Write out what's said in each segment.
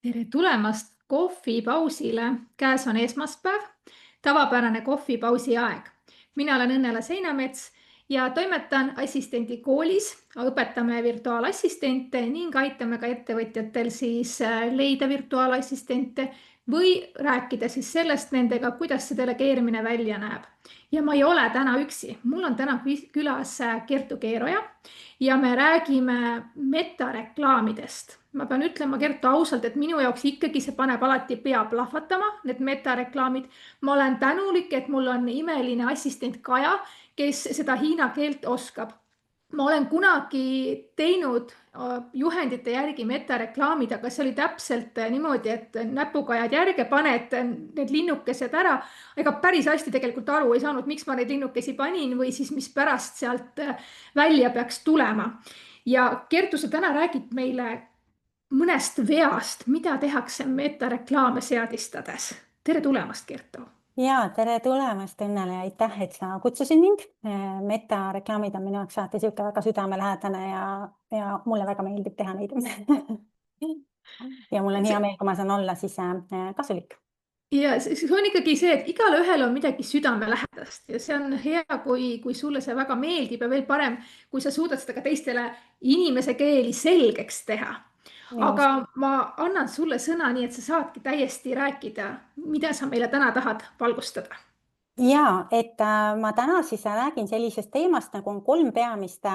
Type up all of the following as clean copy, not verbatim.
Tere tulemast kohvipausile. Käes on esmaspäev, tavapärane kohvipausi aeg. Mina olen Õnnela Seinamets ja toimetan assistendi koolis. Õpetame virtuaalassistente ning aitame ka ettevõtjatel leida virtuaalassistente või rääkida sellest nendega, kuidas see delegeerimine välja näeb. Ja ma ei ole täna üksi. Mul on täna külas Kertu Keeroja ja me räägime metareklaamidest. Ma pean ütlema, Kertu, ausalt, et minu jaoks ikkagi see paneb alati pea plahvatama, need metareklaamid. Ma olen tänulik, et mul on imeline assistent Kaja, kes seda hiina keelt oskab. Ma olen kunagi teinud juhendite järgi metareklaamid, aga see oli täpselt niimoodi, et näpuga ajad järge, paned need linnukesed ära. Ega päris hästi tegelikult aru ei saanud, miks ma neid linnukesi panin või siis mis pärast sealt välja peaks tulema. Ja Kertu, sa täna räägid meile mõnest veast, mida tehakse metareklaame seadistades. Tere tulemast, Kertu! Ja tere tulemast, Õnnele, ja aitäh, et sa kutsusid mind. Metareklaamid on minu jaoks alati sihuke väga südamelähedane ja mulle väga meeldib teha neid. Ja mul on hea meel, kui ma saan olla siis kasulik. Ja see on ikkagi see, et igale ühele on midagi südamelähedast ja see on hea, kui sulle see väga meeldib ja veel parem, kui sa suudad seda ka teistele inimese keeli selgeks teha. Aga ma annan sulle sõna nii, et sa saadki täiesti rääkida, mida sa meile täna tahad valgustada. Ja, et ma täna siis räägin sellisest teemast, nagu on 3 peamist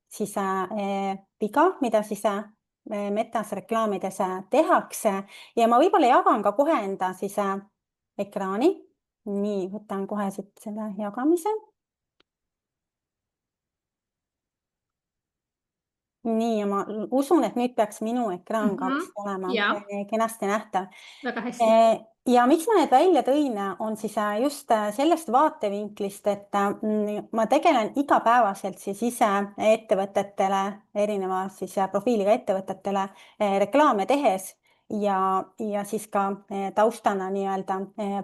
siis viga, mida siis metas reklaamides tehakse, ja ma võib-olla jagan ka kohe enda siis ekraani. Nii, võtan kohe siit selle jagamise. Nii, ja ma usun, et nüüd peaks minu ekraan ka olema kenasti nähtav. Väga hästi. Ja miks ma need välja tõin, on siis just sellest vaatevinklist, et ma tegelen igapäevaselt siis ise ettevõtetele, erineva siis profiiliga ettevõtetele reklaame tehes ja siis ka taustana nii-öelda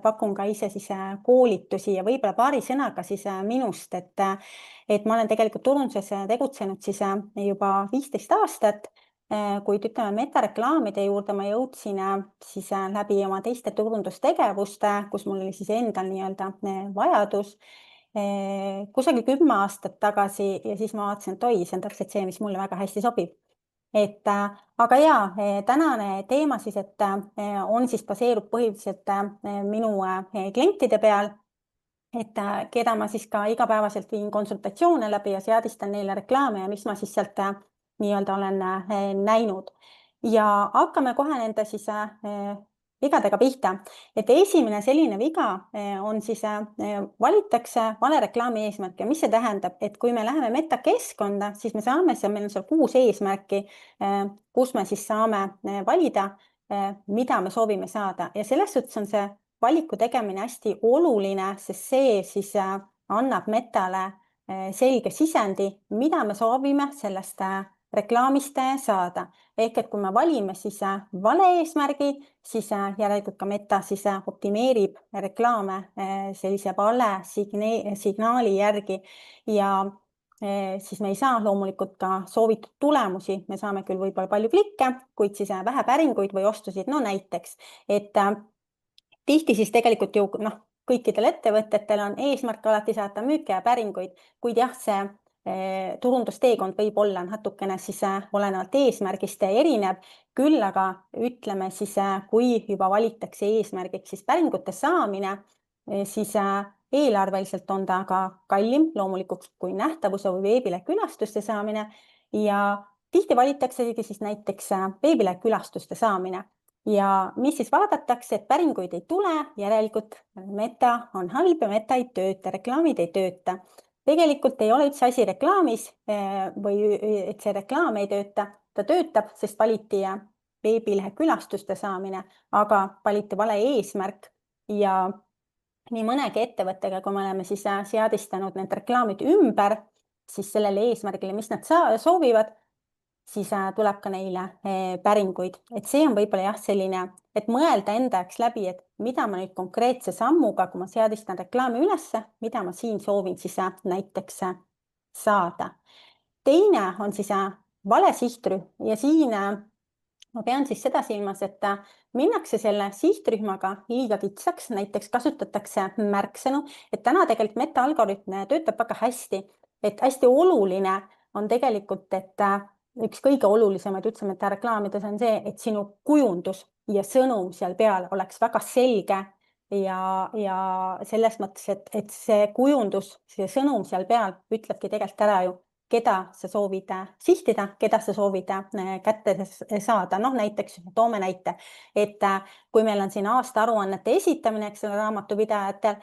pakun ka ise siis koolitusi ja võib-olla paari sõnaga siis minust, et ma olen tegelikult turunduses tegutsenud siis juba 15 aastat, kuid ütleme metareklaamide juurde ma jõudsin siis läbi oma teiste turundustegevuste, kus mul oli siis endal nii-öelda vajadus kusagil 10 aastat tagasi, ja siis ma vaatasin, et oi, see on täpselt see, mis mulle väga hästi sobib. Aga jaa, tänane teema siis, et on siis baseerub põhiliselt minu klientide peal, et keda ma siis ka igapäevaselt viin konsultatsioone läbi ja seadistan neile reklaame ja mis ma siis sealt nii-öelda olen näinud. Ja hakkame kohe nende siis vigadega pihta. Et esimene selline viga on siis valitakse vale reklaami eesmärk, ja mis see tähendab, et kui me läheme metakeskkonda, siis me saame, meil on seal 6 eesmärki, kus me siis saame valida, mida me soovime saada, ja selles suhtes on see valiku tegemine hästi oluline, sest see siis annab metale selge sisendi, mida me soovime sellest reklaamist saada. Ehk et kui me valime siis vale eesmärgi, siis järelikult ka meta siis optimeerib reklaame sellise vale signaali järgi, ja siis me ei saa loomulikult ka soovitud tulemusi, me saame küll võib-olla palju klikke, kuid siis vähe päringuid või ostusid, no näiteks, et tihti siis tegelikult ju kõikidel ettevõtetel on eesmärk alati saada müüke ja päringuid, kuid jah, see turundusteekond võib olla natukene siis olenevalt eesmärgist erinev, küll aga ütleme siis, kui juba valitakse eesmärgiks siis päringute saamine, siis eelarveliselt on ta ka kallim loomulikult kui nähtavuse või veebilehekülastuste saamine, ja tihti valitaksegi siis näiteks veebilehekülastuste saamine. Ja mis siis vaadatakse, et päringuid ei tule, järelikult meta on halb ja meta ei tööta, reklaamid ei tööta. Tegelikult ei ole üldse asi reklaamis või et see reklaam ei tööta, ta töötab, sest valiti veebilehe külastuste saamine, aga valiti vale eesmärk, ja nii mõnegi ettevõttega, kui me oleme siis seadistanud need reklaamid ümber siis sellele eesmärgile, mis nad soovivad, siis tuleb ka neile päringuid. Et see on võib-olla jah selline, et mõelda enda jaoks läbi, et mida ma nüüd konkreetse sammuga, kui ma seadistan reklaami ülesse, mida ma siin soovin siis näiteks saada. Teine on siis vale sihtrühm, ja siin ma pean siis seda silmas, et minnakse selle sihtrühmaga liiga kitsaks, näiteks kasutatakse märksõnu, et täna tegelikult meta-algoritm töötab väga hästi, et hästi oluline on tegelikult, et üks kõige olulisemaid üldse metareklaamides on see, et sinu kujundus ja sõnum seal peal oleks väga selge ja selles mõttes, et see kujundus, see sõnum seal peal ütlebki tegelikult ära ju, keda sa soovid sihtida, keda sa soovid kätte saada. Noh, näiteks toome näite, et kui meil on siin aastaaruannete esitamine, eks ole, raamatupidajatel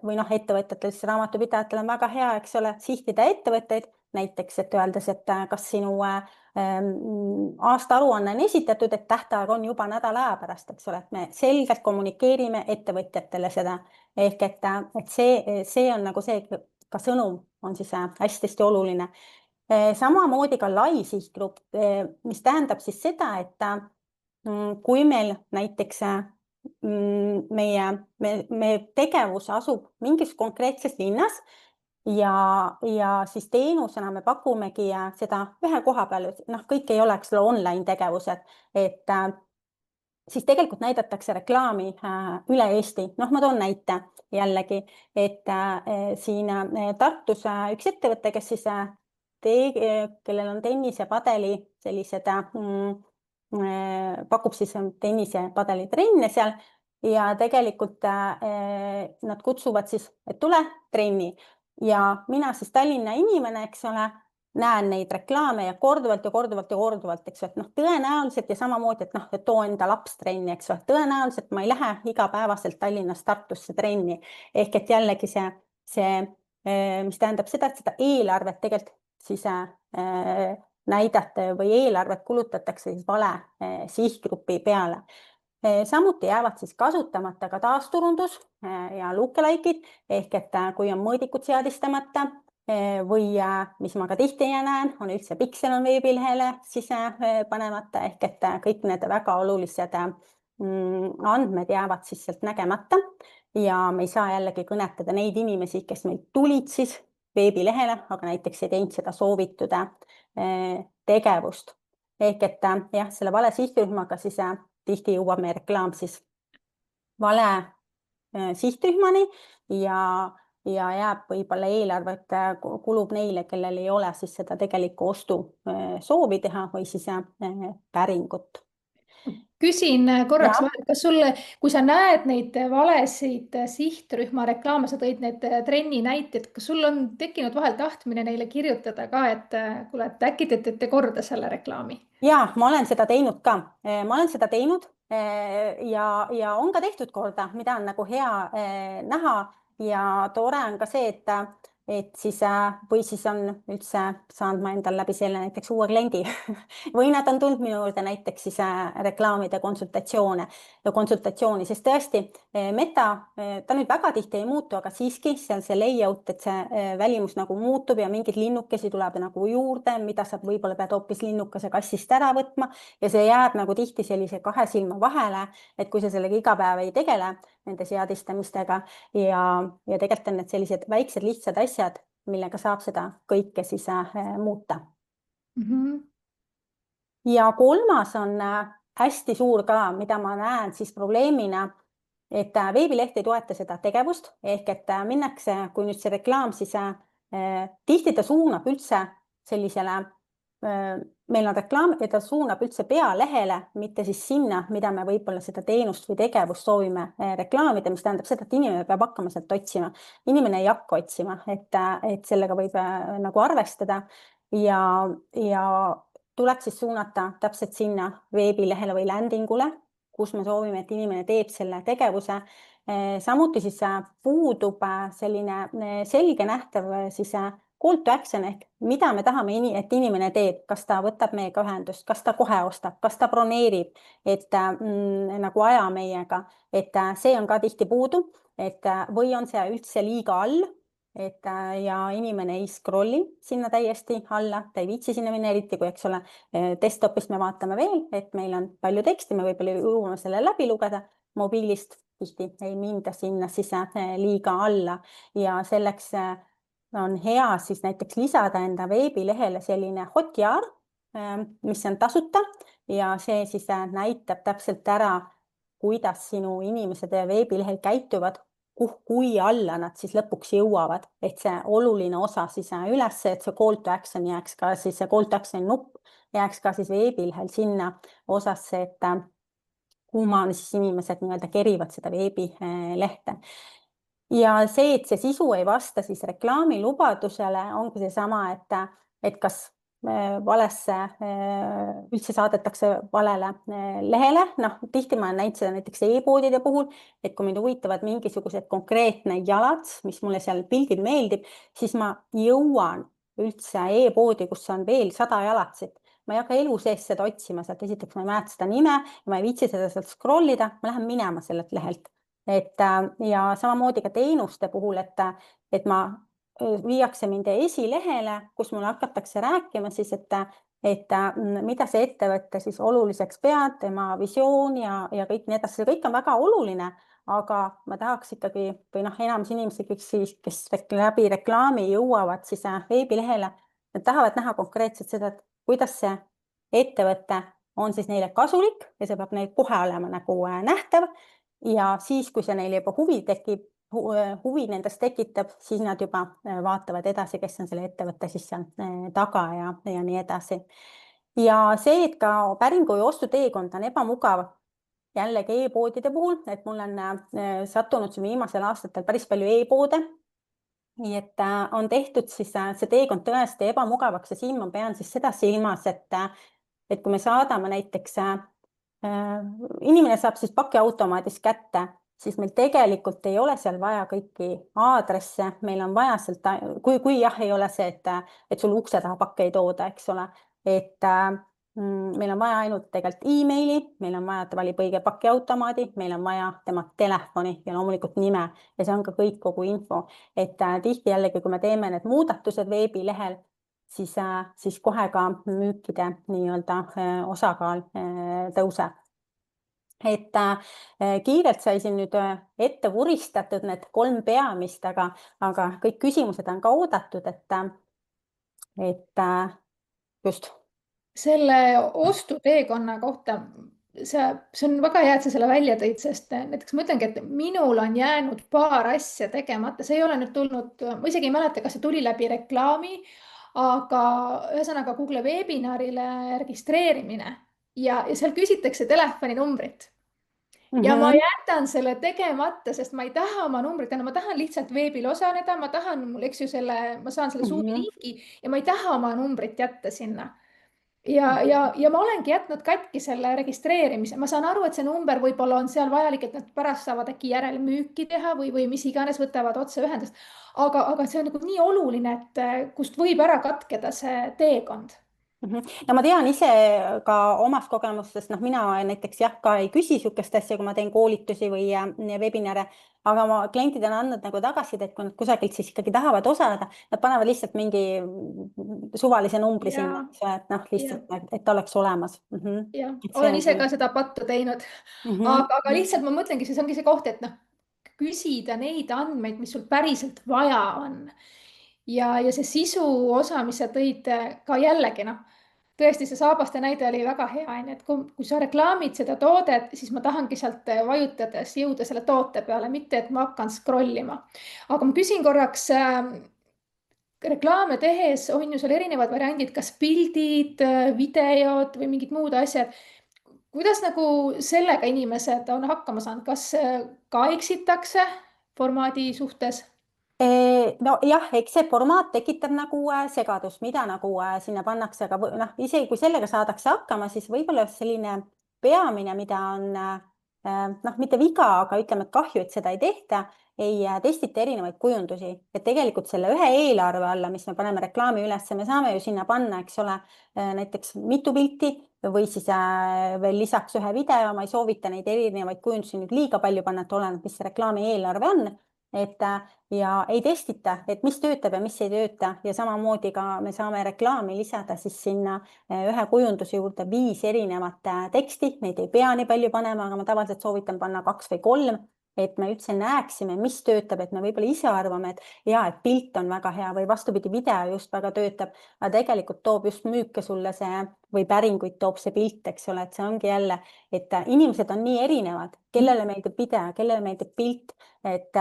või noh, ettevõtjatel, siis raamatupidajatel on väga hea, eks ole, sihtida ettevõtteid, näiteks, et öeldes, et kas sinu aastaaruanne on esitatud, et tähtaeg on juba nädala aja pärast, eks ole, et me selgelt kommunikeerime ettevõtjatele seda. Ehk et see on nagu see, ka sõnum on siis hästi-hästi oluline. Samamoodi ka lai sihtgrupp, mis tähendab siis seda, et kui meil näiteks meie tegevus asub mingis konkreetses linnas ja siis teenusena me pakumegi seda ühe koha peal, noh, kõik ei ole, eks ole, online tegevused, et siis tegelikult näidatakse reklaami üle Eesti. Noh, ma toon näite jällegi, et siin Tartus üks ettevõte, kes siis kellel on tennisepadeli sellised, pakub siis tennisepadeli trenne seal ja tegelikult nad kutsuvad siis, et tule trenni. Ja mina siis Tallinna inimene, eks ole, näen neid reklaame ja korduvalt ja korduvalt ja korduvalt, eks ole, et noh, tõenäoliselt ja samamoodi, et noh, et too enda laps trenni, eks ole, tõenäoliselt ma ei lähe igapäevaselt Tallinnast Tartusse trenni. Ehk et jällegi see, mis tähendab seda, et seda eelarvet tegelikult siis näidata või eelarvet kulutatakse siis vale sihtgrupi peale. Samuti jäävad siis kasutamata ka taasturundus ja lookalike'id, ehk et kui on mõõdikud seadistamata või mis ma ka tihti näen, on üldse piksel on veebilehele siis panemata, ehk et kõik need väga olulised andmed jäävad siis sealt nägemata ja me ei saa jällegi kõnetada neid inimesi, kes meil tulid siis veebilehele, aga näiteks ei teinud seda soovitud tegevust. Ehk et jah, selle vale sihtrühmaga siis tihti jõuab meie reklaam siis vale sihtrühmani ja jääb võib-olla eelarvet kulub neile, kellel ei ole siis seda tegelikku ostu soovi teha või siis päringut. Küsin korraks Ja. vahele, kas sulle, kui sa näed neid valesid sihtrühma reklaame, sa tõid need trenni näited, kas sul on tekkinud vahel tahtmine neile kirjutada ka, et kuule, et äkki te teete korda selle reklaami? Ja, ma olen seda teinud ka. Ma olen seda teinud ja on ka tehtud korda, mida on nagu hea näha ja tore on ka see, et siis või siis on üldse saanud ma endal läbi selle näiteks uue kliendi või nad on tulnud minu juurde näiteks siis reklaamide konsultatsiooni, sest tõesti meta, ta nüüd väga tihti ei muutu, aga siiski seal see layout, et see välimus nagu muutub ja mingeid linnukesi tuleb nagu juurde, mida sa võib-olla pead hoopis linnukese kassist ära võtma ja see jääb nagu tihti sellise kahe silma vahele, et kui sa sellega iga päev ei tegele nende seadistamistega ja tegelikult on need sellised väiksed lihtsad asjad, millega saab seda kõike siis muuta. Ja kolmas on hästi suur ka, mida ma näen siis probleemina, et veebileht ei toeta seda tegevust, ehk et minnakse, kui nüüd see reklaam siis tihti ta suunab üldse sellisele, meil on reklaam ja ta suunab üldse pealehele, mitte siis sinna, mida me võib-olla seda teenust või tegevust soovime reklaamida, mis tähendab seda, et inimene peab hakkama sealt otsima. Inimene ei hakka otsima, et sellega võib nagu arvestada ja tuleks siis suunata täpselt sinna veebilehele või landingule, kus me soovime, et inimene teeb selle tegevuse. Samuti siis puudub selline selge nähtav siis call to action ehk mida me tahame, et inimene teeb, kas ta võtab meiega ühendust, kas ta kohe ostab, kas ta broneerib, et nagu aja meiega, et see on ka tihti puudu, et või on see üldse liiga all, et ja inimene ei scrolli sinna täiesti alla, ta ei viitsi sinna minna, eriti kui, eks ole, desktopist me vaatame veel, et meil on palju teksti, me võib-olla jõuame selle läbi lugeda, mobiilist tihti ei minda sinna siis liiga alla ja selleks on hea siis näiteks lisada enda veebilehele selline Hotjar, mis on tasuta ja see siis näitab täpselt ära, kuidas sinu inimesed veebilehel käituvad, kui alla nad siis lõpuks jõuavad, et see oluline osa siis üles, et see call to action jääks ka siis, see call to action'i nupp jääks ka siis veebilehel sinna osasse, et kuhu siis inimesed nii-öelda kerivad seda veebilehte. Ja see, et see sisu ei vasta siis reklaamilubadusele, ongi seesama, et kas valesse üldse saadetakse valele lehele. Noh, tihti ma näinud seda näiteks e-poodide puhul, et kui mind huvitavad mingisugused konkreetne jalad, mis mulle seal pildil meeldib, siis ma jõuan üldse e-poodi, kus on veel 100 jalatsit. Ma ei hakka elu sees seda otsima sealt, esiteks ma ei mäleta seda nime ja ma ei viitsi seda sealt scrollida, ma lähen minema sellelt lehelt. Ja samamoodi ka teenuste puhul, et ma viiakse mind esilehele, kus mulle hakatakse rääkima siis, et mida see ettevõte siis oluliseks peab, tema visioon ja kõik nii edasi. See kõik on väga oluline, aga ma tahaks ikkagi, või noh, enamus inimesi, kes läbi reklaami jõuavad siis veebilehele, nad tahavad näha konkreetselt seda, et kuidas see ettevõte on siis neile kasulik ja see peab neil kohe olema nagu nähtav. Ja siis, kui see neile juba huvi nendest tekitab, siis nad juba vaatavad edasi, kes on selle ettevõtte siis seal taga ja nii edasi. Ja see, et ka päringu ja ostuteekond on ebamugav, jällegi e-poodide puhul, et mul on sattunud viimasel aastatel päris palju e-poode. Nii et on tehtud siis see teekond tõesti ebamugavaks ja siin ma pean siis seda silmas, et kui me saadame näiteks, inimene saab siis pakiautomaadist kätte, siis meil tegelikult ei ole seal vaja kõiki aadresse, meil on vaja sealt, kui jah, ei ole see, et sul ukse taha pakke ei tooda, eks ole, et meil on vaja ainult tegelikult emaili, meil on vaja, et ta valib õige pakiautomaadi, meil on vaja tema telefoni ja loomulikult nime ja see on ka kõik kogu info, et tihti jällegi, kui me teeme need muudatused veebilehel, siis kohe ka müükide nii-öelda osakaal tõuseb. Et kiirelt sai siin nüüd ette vuristatud need 3 peamist, aga kõik küsimused on ka oodatud, et just. Selle ostuteekonna kohta, see on väga hea, et sa selle välja tõid, sest näiteks ma ütlengi, et minul on jäänud paar asja tegemata, see ei ole nüüd tulnud, ma isegi ei mäleta, kas see tuli läbi reklaami, aga ühesõnaga Google webinarile registreerimine ja seal küsitakse telefoninumbrit. Ja ma jätan selle tegemata, sest ma ei taha oma numbrit, ma tahan lihtsalt veebil osaleda, ma tahan, eks ju, ma saan selle Zoomi linki ja ma ei taha oma numbrit jätta sinna. Ja ma olengi jätnud katki selle registreerimise. Ma saan aru, et see number võib-olla on seal vajalik, et nad pärast saavad äkki järelmüüki teha või mis iganes võtavad otse ühendust. Aga see on nagu nii oluline, et kust võib ära katkeda see teekond. Ja ma tean ise ka omast kogemustest, mina näiteks jah, ka ei küsi sihukest asja, kui ma teen koolitusi või webinare, aga ma klientid on andnud nagu tagasisidet, et kui nad kusagilt siis ikkagi tahavad osaleda, nad panevad lihtsalt mingi suvalise numbri sinna, et lihtsalt, et ta oleks olemas. Jah, olen ise ka seda pattu teinud, aga lihtsalt ma mõtlengi, see ongi see koht, et küsida neid andmeid, mis sul päriselt vaja on. Ja see sisu osa, mis sa tõid ka jällegi, tõesti, see saabaste näide oli väga hea, et kui sa reklaamid seda toodet, siis ma tahangi sealt vajutades jõuda selle toote peale, mitte et ma hakkan scroll ima. Aga ma küsin korraks, reklaame tehes on ju seal erinevad variandid, kas pildid, videod või mingid muud asjad. Kuidas nagu sellega inimesed on hakkama saanud, kas ka eksitakse formaadi suhtes? No jah, eks see formaat tekitab nagu segadust, mida nagu sinna pannakse, aga isegi kui sellega saadakse hakkama, siis võib-olla selline peamine, mida on mitte viga, aga ütleme, et kahju, et seda ei tehta, ei testita erinevaid kujundusi, et tegelikult selle ühe eelarve alla, mis me paneme reklaami üles, me saame ju sinna panna, eks ole, näiteks mitu pilti või siis veel lisaks ühe video, ma ei soovita neid erinevaid kujundusi nüüd liiga palju panna, et oleneb, mis see reklaami eelarve on. Ja ei testita, et mis töötab ja mis ei tööta ja samamoodi ka me saame reklaami lisada siis sinna ühe kujunduse juurde 5 erinevat teksti, neid ei pea nii palju panema, aga ma tavaliselt soovitan panna 2 või 3, et me üldse näeksime, mis töötab, et me võib-olla ise arvame, et pilt on väga hea või vastupidi, video just väga töötab, aga tegelikult toob just müüke sulle see või päringuid toob see pilt, eks ole, et see ongi jälle, et inimesed on nii erinevad, kellele meeldib video, kellele meeldib pilt, et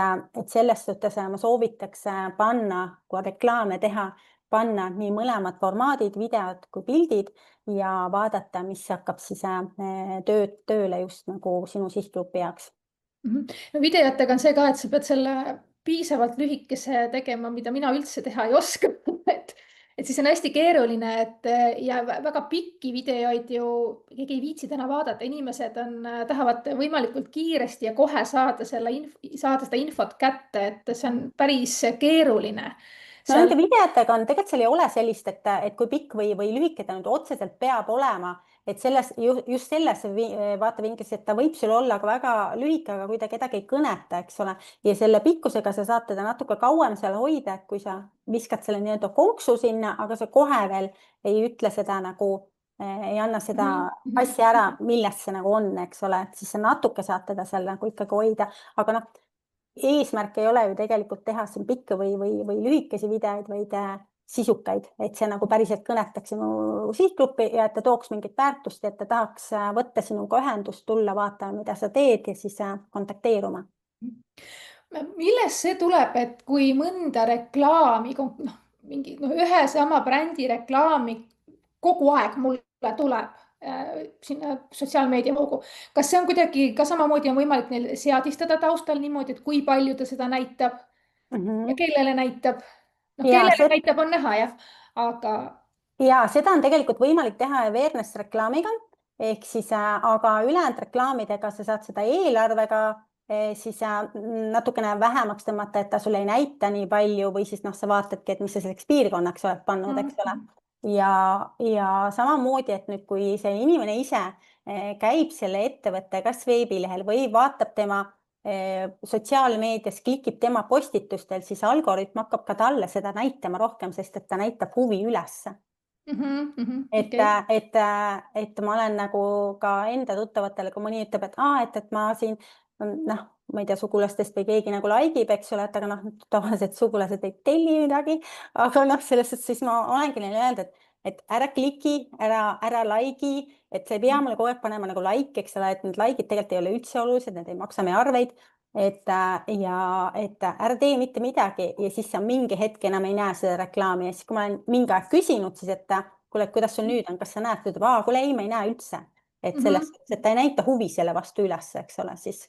selles suhtes ma soovitaks panna, kui reklaame teha, panna nii mõlemad formaadid, videod kui pildid ja vaadata, mis hakkab siis tööle just nagu sinu sihtgrupi jaoks. No videotega on see ka, et sa pead selle piisavalt lühikese tegema, mida mina üldse teha ei oska et siis on hästi keeruline, et ja väga pikki videoid ju keegi ei viitsi täna vaadata, inimesed tahavad võimalikult kiiresti ja kohe saada seda infot kätte, et see on päris keeruline. No nende videotega on, tegelikult seal ei ole sellist, et kui pikk või lühike ta nüüd otseselt peab olema, et just selles vaatevinklis, et ta võib sul olla ka väga lühike, aga kui ta kedagi ei kõneta, eks ole, ja selle pikkusega sa saad teda natuke kauem seal hoida, et kui sa viskad selle nii-öelda konksu sinna, aga sa kohe veel ei ütle seda nagu, ei anna seda asja ära, milles see nagu on, eks ole, et siis sa natuke saad teda seal nagu ikkagi hoida, aga noh, eesmärk ei ole ju tegelikult teha siin pikka või lühikesi videoid, vaid sisukaid, et see nagu päriselt kõnetaks sinu sihtgruppi ja et ta tooks mingit väärtust ja et ta tahaks võtta sinuga ühendust, tulla vaatama, mida sa teed ja siis kontakteeruma. Millest see tuleb, et kui mõnda reklaami, ühe sama brändi reklaami kogu aeg mulle tuleb sinna sotsiaalmeedia hoogu. Kas see on kuidagi ka samamoodi on võimalik neil seadistada taustal niimoodi, et kui palju ta seda näitab ja kellele näitab? Kellele näitab on näha jah, aga. Ja seda on tegelikult võimalik teha awareness reklaamiga ehk siis, aga ülejäänud reklaamidega sa saad seda eelarvega siis natukene vähemaks tõmmata, et ta sulle ei näita nii palju või siis sa vaatadki, et mis sa selleks piirkonnaks oled pannud, eks ole. Ja samamoodi, et nüüd, kui see inimene ise käib selle ettevõtte kas veebilehel või vaatab tema sotsiaalmeedias, klikib tema postitustel, siis algoritm hakkab ka talle seda näitama rohkem, sest et ta näitab huvi ülesse. Et ma olen nagu ka enda tuttavatele, kui mõni ütleb, et ma siin ma ei tea, sugulastest või keegi nagu laigib, eks ole, et aga tavaliselt sugulased ei telli midagi, aga selles suhtes siis ma olengi neile öelnud, et ära kliki, ära laigi, et sa ei pea mulle kogu aeg panema nagu like, eks ole, et need like'id tegelikult ei ole üldse olulised, need ei maksa meie arveid, et ära tee mitte midagi ja siis sa mingi hetk enam ei näe seda reklaami ja siis, kui ma olen mingi aeg küsinud siis, et kuule, kuidas sul nüüd on, kas sa näed, ta ütleb, kuule ei, ma ei näe üldse, et selles suhtes, et ta ei näita huvi selle vastu üles, eks ole, siis.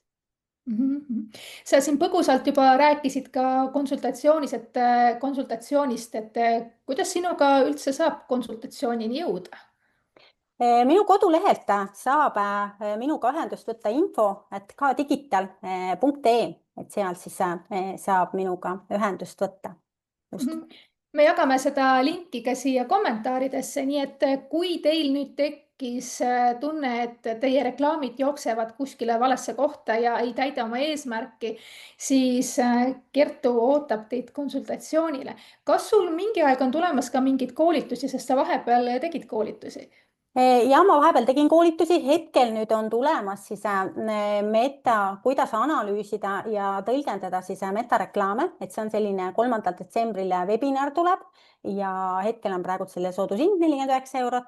Sa siin põgusalt juba rääkisid ka konsultatsioonist, et kuidas sinuga üldse saab konsultatsioonini jõuda? Minu kodulehelt saab minuga ühendust võtta info@kdigital.ee, et seal siis saab minuga ühendust võtta. Me jagame seda linki ka siia kommentaaridesse, nii et kui teil nüüd tekkis tunne, et teie reklaamid jooksevad kuskile valesse kohta ja ei täida oma eesmärki, siis Kertu ootab teid konsultatsioonile. Kas sul mingi aeg on tulemas ka mingeid koolitusi, sest sa vahepeal tegid koolitusi? Ja ma vahepeal tegin koolitusi, hetkel nüüd on tulemas siis kuidas analüüsida ja tõlgendada siis metareklaame, et see on selline 3. detsembril webinar tuleb ja hetkel on praegu selle soodushind 49 €,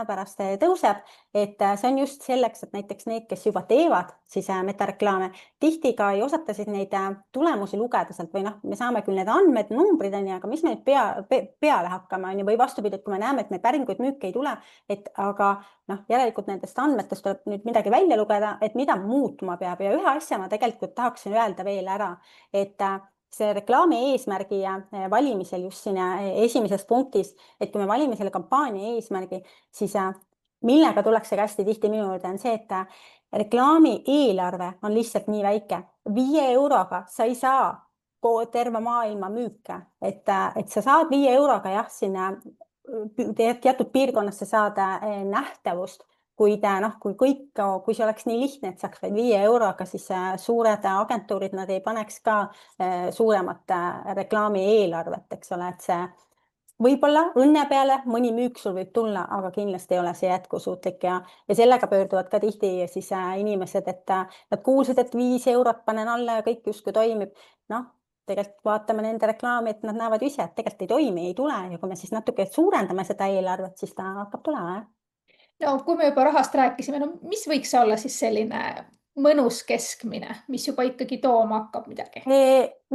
pärast tõuseb, et see on just selleks, et näiteks need, kes juba teevad siis metareklaame, tihti ka ei osata siis neid tulemusi lugeda sealt või me saame küll need andmed, numbrid on ju, aga mis me nüüd peale hakkame on ju, või vastupidi, et kui me näeme, et meil päringuid müüke ei tule, aga järelikult nendest andmetest tuleb nüüd midagi välja lugeda, et mida muutuma peab ja ühe asja ma tegelikult tahaksin öelda veel ära, et see reklaami eesmärgi valimisel just siin esimeses punktis, et kui me valime selle kampaania eesmärgi, siis millega tullakse hästi tihti minu juurde on see, et reklaami eelarve on lihtsalt nii väike. 5 € sa ei saa terve maailma müüke, et sa saad 5 € jah, sinna teatud piirkonnas sa saad nähtavust, kui see oleks nii lihtne, et saaks vaid 5 €, siis suured agentuurid, nad ei paneks ka suuremat reklaami eelarvet, eks ole, et võib-olla õnne peale mõni müük sul võib tulla, aga kindlasti ei ole see jätkusuutlik ja sellega pöörduvad ka tihti siis inimesed, et nad kuulsid, et 5 eurot panen alla ja kõik justkui toimib. Noh, tegelikult vaatame nende reklaami, et nad näevad ise, et tegelikult ei toimi, ei tule ja kui me siis natuke suurendame seda eelarvet, siis ta hakkab tulema, jah. No kui me juba rahast rääkisime, no mis võiks olla siis selline mõnus keskmine, mis juba ikkagi tooma hakkab midagi?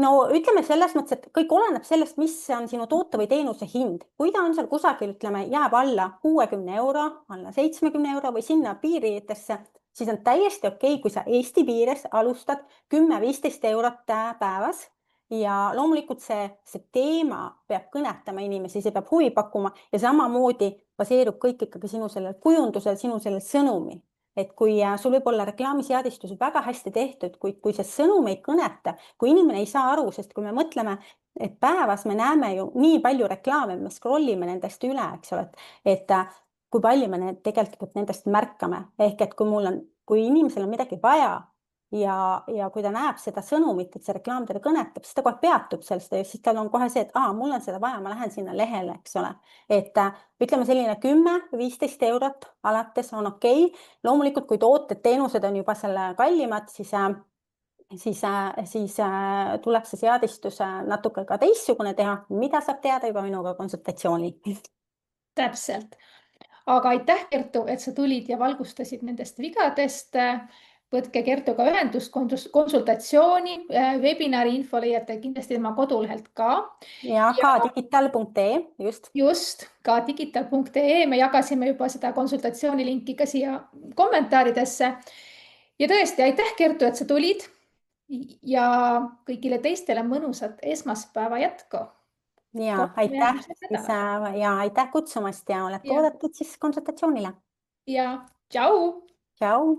No ütleme selles mõttes, et kõik oleneb sellest, mis on sinu toote või teenuse hind. Kui ta on seal kusagil, ütleme, jääb alla 60 euro, alla 70 euro või sinna piiridesse, siis on täiesti okei, kui sa Eesti piires alustad 10-15 eurot päevas ja loomulikult see teema peab kõnetama inimesi, see peab huvi pakkuma ja samamoodi baseerub kõik ikkagi sinu sellel kujundusel, sinu sellel sõnumil. Et kui sul võib olla reklaamiseadistus väga hästi tehtud, kui see sõnum ei kõneta, kui inimene ei saa aru, sest kui me mõtleme, et päevas me näeme ju nii palju reklaame, me scrollime nendest üle, eks ole, et kui palju me tegelikult nendest märkame. Ehk et kui inimesel on midagi vaja ja kui ta näeb seda sõnumit, et see reklaam teda kõnetab, siis ta kohe peatub sellest ja siis tal on kohe see, et mul on seda vaja, ma lähen sinna lehele, eks ole. Et ütleme selline 10-15 eurot alates on okei. Loomulikult, kui tooted, teenused on juba selle kallimad, siis tuleb see seadistus natuke ka teistsugune teha, mida saab teada juba minuga konsultatsioonil. Täpselt. Aga aitäh, Kertu, et sa tulid ja valgustasid nendest vigadest. Võtke Kertuga ühendust, konsultatsiooni, webinari info leiate kindlasti tema kodulehelt ka. Ja ka digital.ee, just. Just, ka digital.ee. Me jagasime juba seda konsultatsiooni linki ka siia kommentaaridesse. Ja tõesti, aitäh, Kertu, et sa tulid. Ja kõigile teistele mõnusat esmaspäeva jätku. Ja aitäh kutsumast ja olete oodatud siis konsultatsioonile. Ja tšau! Tšau!